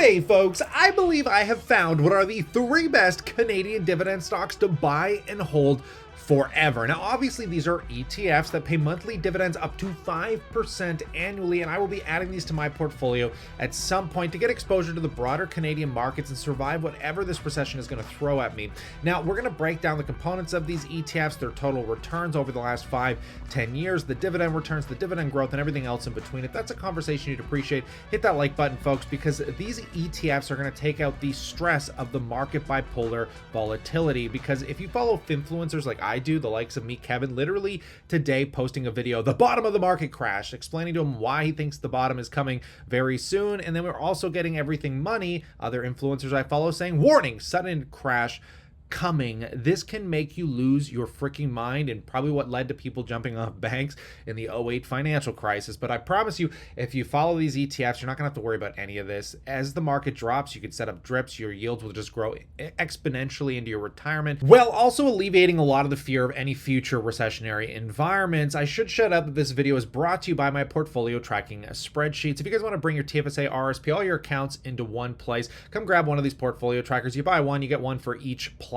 Hey folks, I believe I have found what are the three best Canadian dividend stocks to buy and hold forever. Now, obviously, these are ETFs that pay monthly dividends up to 5% annually, and I will be adding these to my portfolio at some point to get exposure to the broader Canadian markets and survive whatever this recession is going to throw at me. Now, we're going to break down the components of these ETFs, their total returns over the last 5-10 years, the dividend returns, the dividend growth, and everything else in between. If that's a conversation you'd appreciate, hit that like button, folks, because these ETFs are going to take out the stress of the market bipolar volatility. Because if you follow influencers like I do, the likes of me, Kevin, literally today posting a video, the bottom of the market crash, explaining to him why he thinks the bottom is coming very soon. And then we're also getting Everything Money, other influencers I follow, saying, warning, sudden crash coming. This can make you lose your freaking mind, and probably what led to people jumping off banks in the 08 financial crisis. But I promise you, if you follow these ETFs, you're not gonna have to worry about any of this. As the market drops, you can set up drips, your yields will just grow exponentially into your retirement, while also alleviating a lot of the fear of any future recessionary environments. I should shout out that this video is brought to you by my portfolio tracking spreadsheets. If you guys want to bring your TFSA, RSP, all your accounts into one place, come grab one of these portfolio trackers. You buy one, you get one for each platform,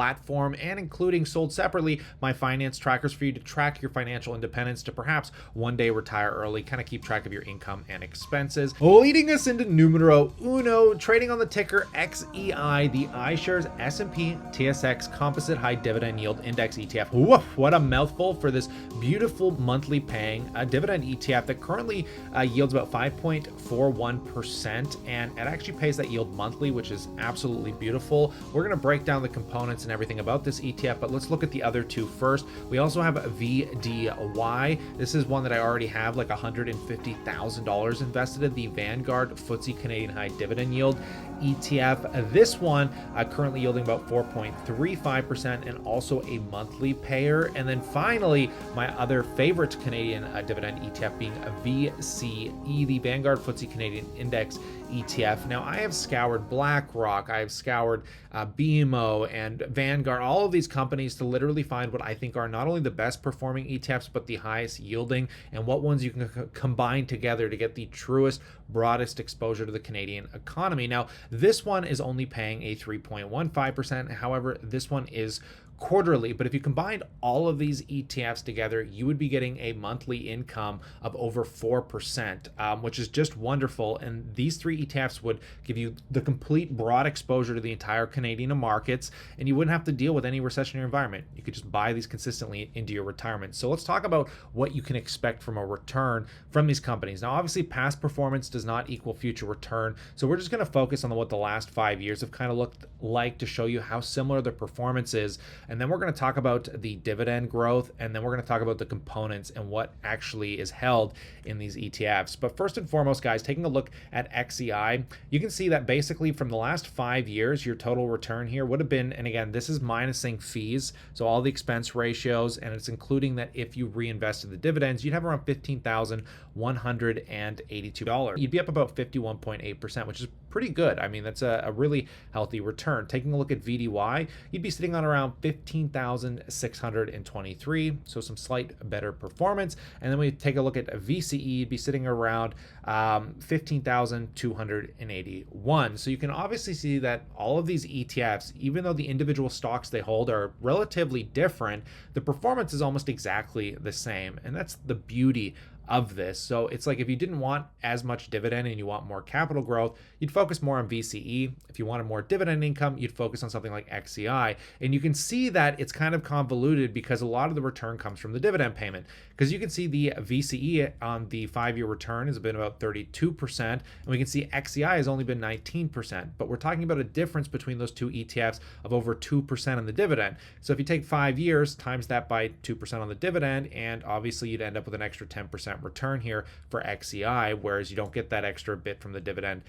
and including, sold separately, my finance trackers for you to track your financial independence to perhaps one day retire early, kind of keep track of your income and expenses. Leading us into numero uno, trading on the ticker XEI, the iShares S&P TSX Composite High Dividend Yield Index ETF. Woof, what a mouthful for this beautiful monthly paying dividend ETF that currently yields about 5.41%, and it actually pays that yield monthly, which is absolutely beautiful. We're going to break down the components and everything about this ETF, but let's look at the other two first. We also have VDY. This is one that I already have like $150,000 invested in, the Vanguard FTSE Canadian High Dividend Yield ETF. This one currently yielding about 4.35% and also a monthly payer. And then finally, my other favorite Canadian dividend ETF being a VCE, the Vanguard FTSE Canadian Index ETF. Now, I have scoured BlackRock, I have scoured BMO and Vanguard, all of these companies to literally find what I think are not only the best performing ETFs, but the highest yielding, and what ones you can combine together to get the truest, broadest exposure to the Canadian economy. Now, this one is only paying a 3.15%. However, this one is quarterly, but if you combined all of these ETFs together, you would be getting a monthly income of over 4%, which is just wonderful. And these three ETFs would give you the complete broad exposure to the entire Canadian markets, and you wouldn't have to deal with any recessionary environment. You could just buy these consistently into your retirement. So let's talk about what you can expect from a return from these companies. Now, obviously, past performance does not equal future return, so we're just going to focus on what the last 5 years have kind of looked like to show you how similar the performance is. And then we're going to talk about the dividend growth, and then we're going to talk about the components and what actually is held in these ETFs. But first and foremost, guys, taking a look at XEI, you can see that basically from the last 5 years, your total return here would have been, and again, this is minusing fees, so all the expense ratios, and it's including that if you reinvested the dividends, you'd have around $15,182. You'd be up about 51.8%, which is pretty good. I mean, that's a really healthy return. Taking a look at VDY, you'd be sitting on around 15,623, so some slight better performance. And then we take a look at a VCE, you'd be sitting around 15,281. So you can obviously see that all of these ETFs, even though the individual stocks they hold are relatively different, the performance is almost exactly the same. And that's the beauty of this. So it's like if you didn't want as much dividend and you want more capital growth, you'd focus more on VCE. If you wanted more dividend income, you'd focus on something like XEI. And you can see that it's kind of convoluted because a lot of the return comes from the dividend payment. Because you can see the VCE on the 5-year return has been about 32%, and we can see XEI has only been 19%. But we're talking about a difference between those two ETFs of over 2% on the dividend. So if you take 5 years, times that by 2% on the dividend, and obviously you'd end up with an extra 10% return here for XEI, whereas you don't get that extra bit from the dividend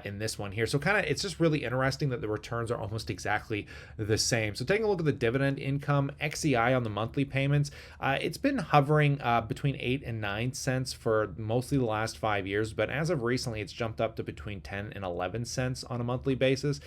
in this one here. So kind of, it's just really interesting that the returns are almost exactly the same. So taking a look at the dividend income, XEI on the monthly payments, it's been hovering between 8 and 9 cents for mostly the last 5 years, but as of recently, it's jumped up to between 10 and 11 cents on a monthly basis,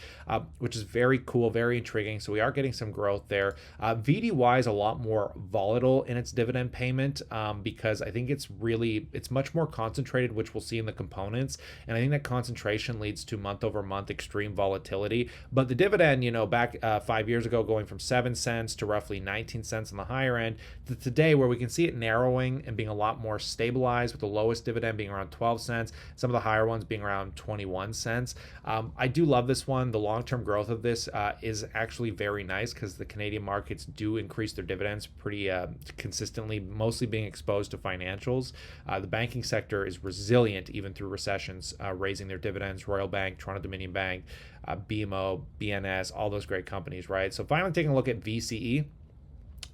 which is very cool, very intriguing. So we are getting some growth there. VDY is a lot more volatile in its dividend payment because I think it's it's much more concentrated, which we'll see in the components. And I think that concentration leads to month over month extreme volatility. But the dividend, back 5 years ago, going from 7 cents to roughly 19 cents on the higher end to today, where we can see it narrowing and being a lot more stabilized, with the lowest dividend being around 12 cents, some of the higher ones being around 21 cents. I do love this one. The long-term growth of this is actually very nice, because the Canadian markets do increase their dividends pretty consistently, mostly being exposed to financials. The banking sector is resilient even through recessions, raising their dividends. Royal Bank, Toronto Dominion Bank, BMO, BNS, all those great companies, right? So finally taking a look at VCE,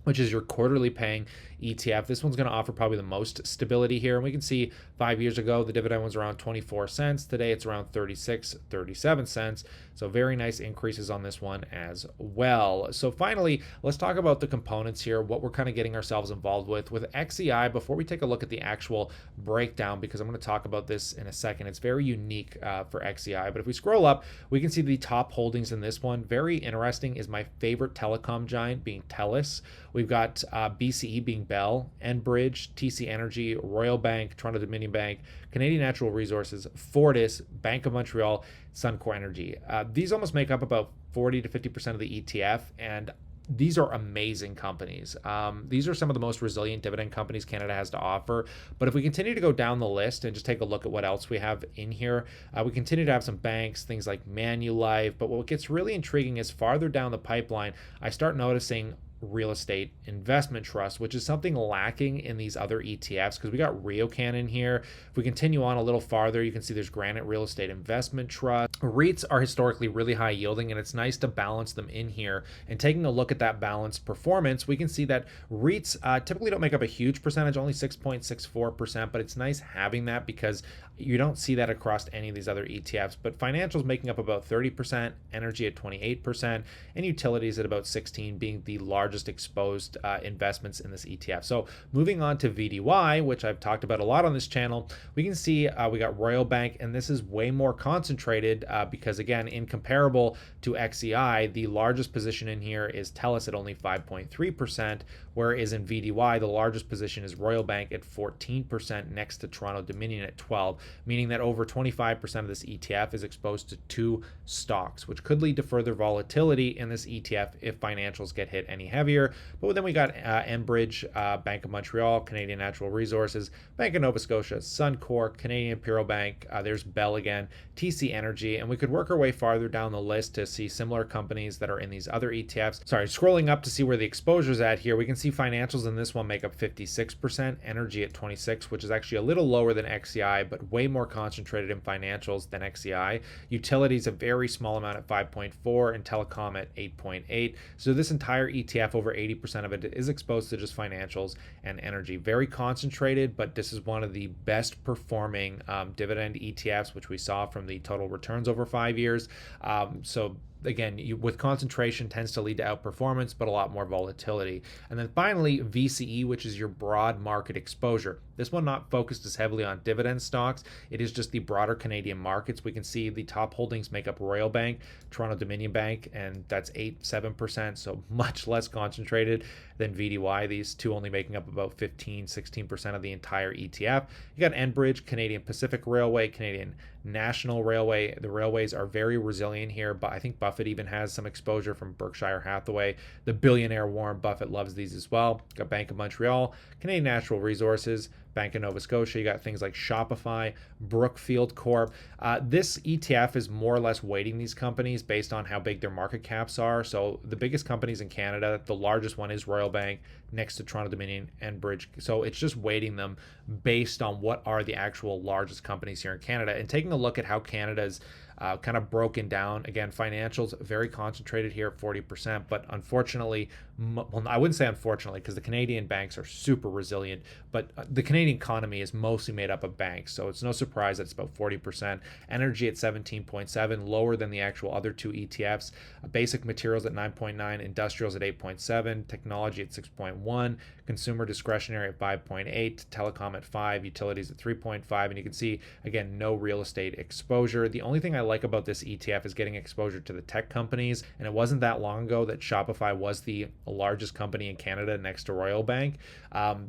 which is your quarterly paying ETF. This one's going to offer probably the most stability here. And we can see 5 years ago, the dividend was around 24 cents. Today, it's around 36, 37 cents. So very nice increases on this one as well. So finally, let's talk about the components here, what we're kind of getting ourselves involved with XEI, before we take a look at the actual breakdown, because I'm going to talk about this in a second. It's very unique for XEI. But if we scroll up, we can see the top holdings in this one. Very interesting is my favorite telecom giant being TELUS. We've got BCE being Bell, Enbridge, TC Energy, Royal Bank, Toronto Dominion Bank, Canadian Natural Resources, Fortis, Bank of Montreal, Suncor Energy. These almost make up about 40 to 50% of the ETF, and these are amazing companies. These are some of the most resilient dividend companies Canada has to offer. But if we continue to go down the list and just take a look at what else we have in here, we continue to have some banks, things like Manulife. But what gets really intriguing is farther down the pipeline, I start noticing real estate investment trust, which is something lacking in these other ETFs, because we got RioCan in here. If we continue on a little farther, you can see there's Granite Real Estate Investment Trust. REITs are historically really high yielding, and it's nice to balance them in here. And taking a look at that balanced performance, we can see that REITs typically don't make up a huge percentage, only 6.64%, but it's nice having that, because you don't see that across any of these other ETFs. But financials making up about 30%, energy at 28%, and utilities at about 16%, being the largest exposed investments in this ETF. So moving on to VDY, which I've talked about a lot on this channel, we can see we got Royal Bank, and this is way more concentrated because, again, incomparable to XEI, the largest position in here is TELUS at only 5.3%, whereas in VDY, the largest position is Royal Bank at 14%, next to Toronto Dominion at 12%, meaning that over 25% of this ETF is exposed to 2 stocks, which could lead to further volatility in this ETF if financials get hit any heavier. But then we got Enbridge, Bank of Montreal, Canadian Natural Resources, Bank of Nova Scotia, Suncor, Canadian Imperial Bank, there's Bell again, TC Energy, and we could work our way farther down the list to see similar companies that are in these other ETFs. Sorry, scrolling up to see where the exposure's at here, we can see financials in this one make up 56%, energy at 26%, which is actually a little lower than XEI, but way more concentrated in financials than XEI. Utilities a very small amount at 5.4%, and telecom at 8.8%. So this entire ETF, over 80% of it is exposed to just financials and energy. Very concentrated, but this is one of the best performing dividend ETFs, which we saw from the total returns over 5 years. So again, with concentration tends to lead to outperformance, but a lot more volatility. And then finally, VCE, which is your broad market exposure. This one not focused as heavily on dividend stocks. It is just the broader Canadian markets. We can see the top holdings make up Royal Bank, Toronto Dominion Bank, and that's 7%, so much less concentrated than VDY. These two only making up about 16% of the entire ETF. You got Enbridge, Canadian Pacific Railway, Canadian National Railway. The railways are very resilient here, but I think Buffett even has some exposure from Berkshire Hathaway. The billionaire Warren Buffett loves these as well. Got Bank of Montreal, Canadian Natural Resources, Bank of Nova Scotia. You got things like Shopify, Brookfield Corp. This ETF is more or less weighting these companies based on how big their market caps are. So the biggest companies in Canada, the largest one is Royal Bank, next to Toronto Dominion and Bridge. So it's just weighting them based on what are the actual largest companies here in Canada. And taking a look at how Canada's kind of broken down. Again, financials very concentrated here at 40%, but unfortunately, well, I wouldn't say unfortunately, because the Canadian banks are super resilient, but the Canadian economy is mostly made up of banks, so it's no surprise that it's about 40%. Energy at 17.7, lower than the actual other two ETFs. Basic materials at 9.9, industrials at 8.7, technology at 6.1, consumer discretionary at 5.8, telecom at 5, utilities at 3.5, and you can see, again, no real estate exposure. The only thing I like about this ETF is getting exposure to the tech companies. And it wasn't that long ago that Shopify was the largest company in Canada next to Royal Bank.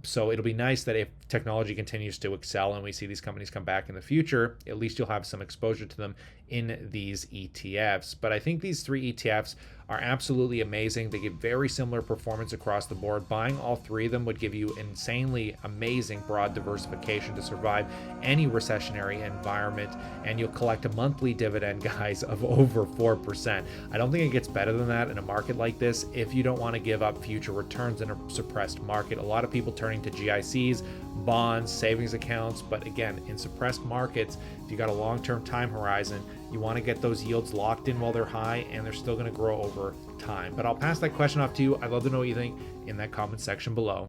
So it'll be nice that if technology continues to excel and we see these companies come back in the future, at least you'll have some exposure to them in these ETFs. But I think these 3 ETFs are absolutely amazing. They give very similar performance across the board. Buying all 3 of them would give you insanely amazing broad diversification to survive any recessionary environment, and you'll collect a monthly dividend, guys, of over 4%. I don't think it gets better than that in a market like this if you don't want to give up future returns in a suppressed market. A lot of people turning to GICs, bonds, savings accounts, but again, in suppressed markets, if you got a long-term time horizon, you want to get those yields locked in while they're high, and they're still going to grow over time. But I'll pass that question off to you. I'd love to know what you think in that comment section below.